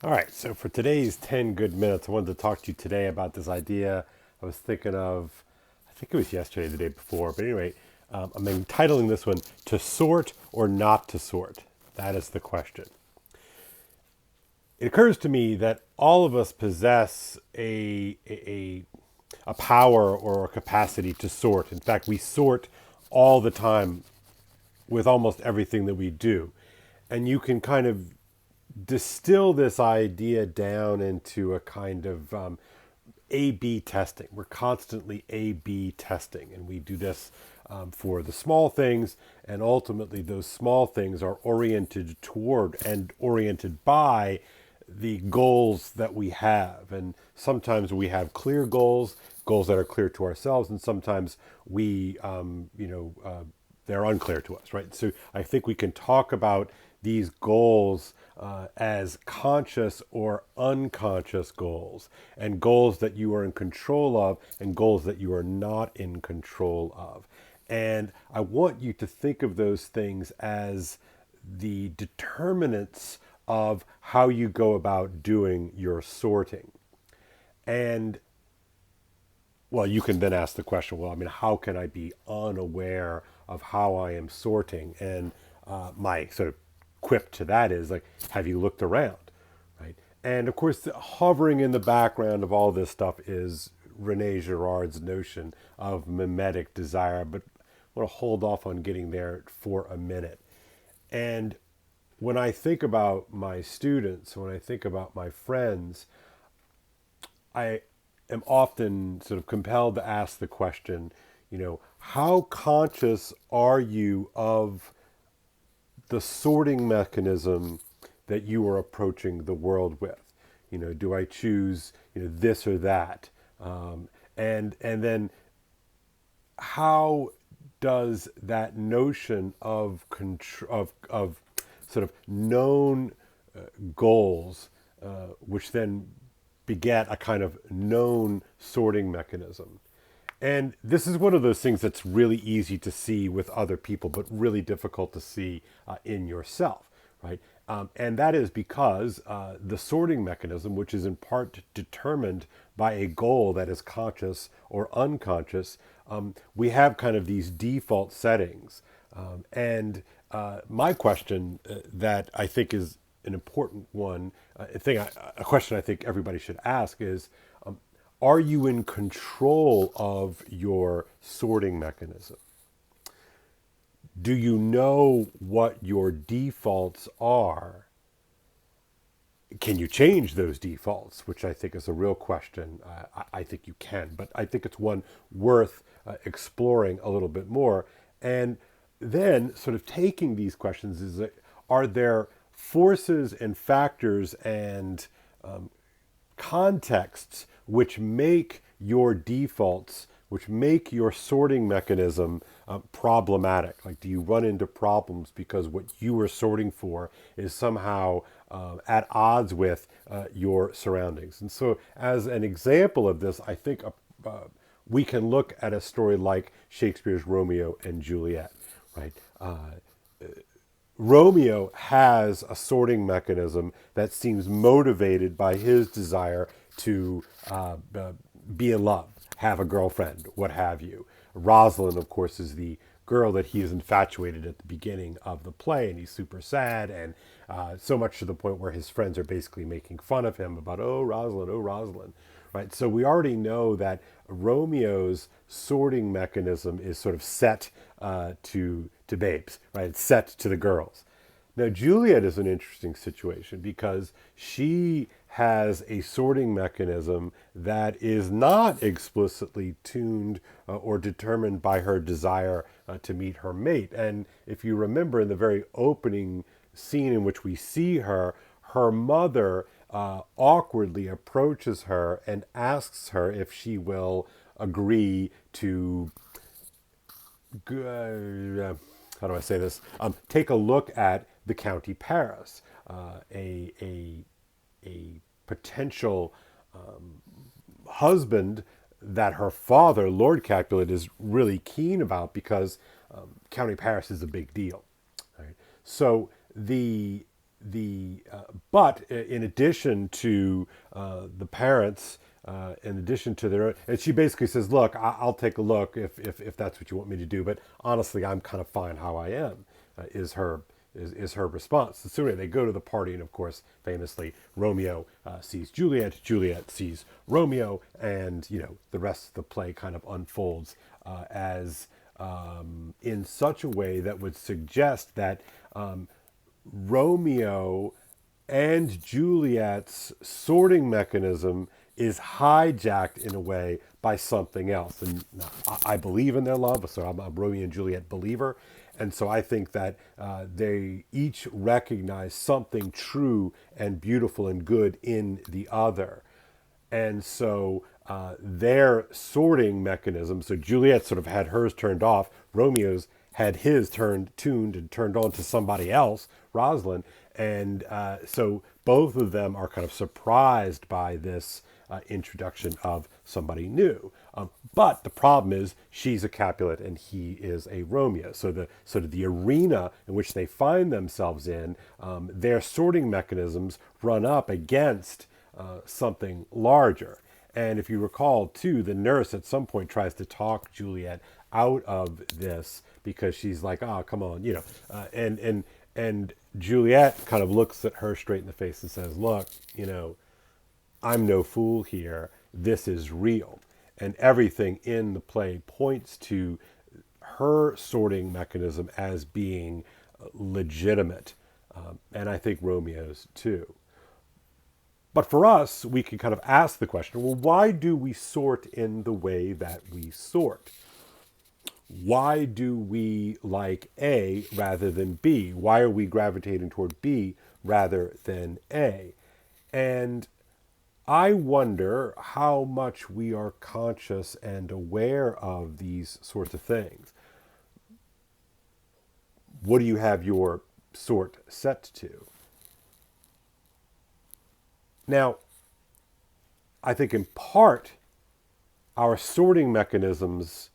All right, so for today's 10 good minutes, I wanted to talk to you today about this idea I was thinking of, I think it was yesterday, the day before, but anyway, I'm entitling this one, To Sort or Not to Sort? That is the question. It occurs to me that all of us possess a power or a capacity to sort. In fact, we sort all the time with almost everything that we do. And you can kind of distill this idea down into a kind of A/B testing. We're constantly A/B testing, and we do this for the small things, and ultimately those small things are oriented toward and oriented by the goals that we have. And sometimes we have clear goals, goals that are clear to ourselves, and sometimes they're unclear to us, right? So I think we can talk about these goals as conscious or unconscious goals, and goals that you are in control of, and goals that you are not in control of. And I want you to think of those things as the determinants of how you go about doing your sorting. And well, you can then ask the question, well, I mean, how can I be unaware of how I am sorting? And my sort of quip to that is like, have you looked around, right? And of course, hovering in the background of all this stuff is Rene Girard's notion of mimetic desire, but I want to hold off on getting there for a minute. And when I think about my students, when I think about my friends, I am often sort of compelled to ask the question, how conscious are you of the sorting mechanism that you are approaching the world with? Do I choose, this or that? And then how does that notion of of sort of known goals, which then beget a kind of known sorting mechanism? And this is one of those things that's really easy to see with other people, but really difficult to see in yourself, right? And that is because the sorting mechanism, which is in part determined by a goal that is conscious or unconscious, we have kind of these default settings. And my question that I think is an important one, a question I think everybody should ask is, are you in control of your sorting mechanism? Do you know what your defaults are? Can you change those defaults? Which I think is a real question. I think you can, but I think it's one worth exploring a little bit more. And then, sort of taking these questions, is that, are there forces and factors and contexts which make your defaults, which make your sorting mechanism problematic? Like, do you run into problems because what you are sorting for is somehow at odds with your surroundings? And so, as an example of this, I think we can look at a story like Shakespeare's Romeo and Juliet, right? Romeo has a sorting mechanism that seems motivated by his desire to be in love, have a girlfriend, what have you. Rosalind, of course, is the girl that he is infatuated at the beginning of the play, and he's super sad, and so much to the point where his friends are basically making fun of him about, oh, Rosalind, right? So we already know that Romeo's sorting mechanism is sort of set to babes, right? It's set to the girls. Now, Juliet is an interesting situation because she has a sorting mechanism that is not explicitly tuned or determined by her desire to meet her mate. And if you remember in the very opening scene in which we see her, her mother awkwardly approaches her and asks her if she will agree to how do I say this? Take a look at the County Paris, a potential husband that her father, Lord Capulet, is really keen about because County Paris is a big deal. Right? So but in addition to the parents, in addition to their, and she basically says, "Look, I'll take a look if that's what you want me to do, but honestly, I'm kind of fine how I am." Is her response. So soon they go to the party, and of course, famously, Romeo sees Juliet, Juliet sees Romeo, and the rest of the play kind of unfolds as in such a way that would suggest that Romeo and Juliet's sorting mechanism is hijacked in a way by something else. And I believe in their love, so I'm a Romeo and Juliet believer. And so I think that they each recognize something true and beautiful and good in the other. And so their sorting mechanism, so Juliet sort of had hers turned off, Romeo's had his tuned and turned on to somebody else, Rosalind. And so both of them are kind of surprised by this introduction of somebody new. But the problem is she's a Capulet and he is a Romeo. So the arena in which they find themselves in, their sorting mechanisms run up against something larger. And if you recall, too, the nurse at some point tries to talk Juliet out of this because she's like, "Oh, come on," and Juliet kind of looks at her straight in the face and says, "Look, I'm no fool here. This is real." And everything in the play points to her sorting mechanism as being legitimate, and I think Romeo's too. But for us, we can kind of ask the question, well, why do we sort in the way that we sort? Why do we like A rather than B? Why are we gravitating toward B rather than A? And I wonder how much we are conscious and aware of these sorts of things. What do you have your sort set to? Now, I think in part, our sorting mechanisms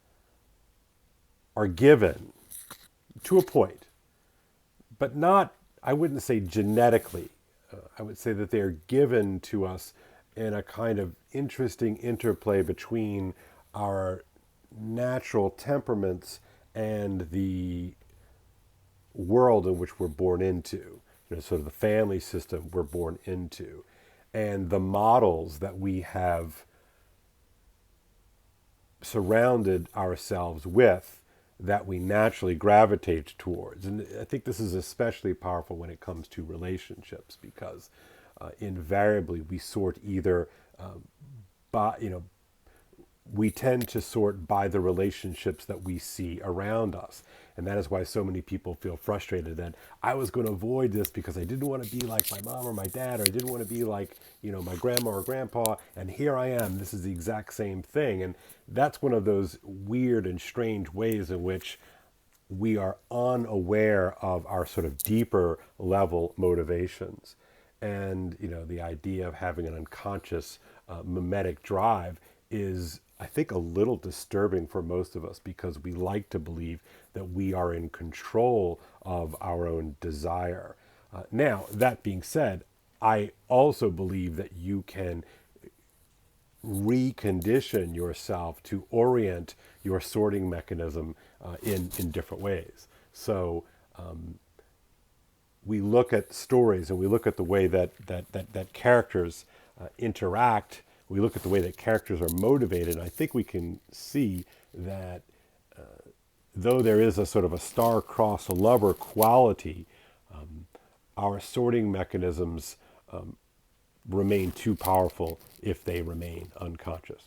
are given to a point, but not, I wouldn't say genetically. I would say that they are given to us in a kind of interesting interplay between our natural temperaments and the world in which we're born into, sort of the family system we're born into, and the models that we have surrounded ourselves with that we naturally gravitate towards. And I think this is especially powerful when it comes to relationships because invariably we sort either we tend to sort by the relationships that we see around us. And that is why so many people feel frustrated that I was going to avoid this because I didn't want to be like my mom or my dad, or I didn't want to be like, my grandma or grandpa. And here I am. This is the exact same thing. And that's one of those weird and strange ways in which we are unaware of our sort of deeper level motivations. And, the idea of having an unconscious mimetic drive is, I think, a little disturbing for most of us because we like to believe that we are in control of our own desire. Now, that being said, I also believe that you can recondition yourself to orient your sorting mechanism in different ways. So we look at stories and we look at the way that characters interact. We look at the way that characters are motivated, and I think we can see that though there is a sort of a star-crossed lover quality, our sorting mechanisms remain too powerful if they remain unconscious.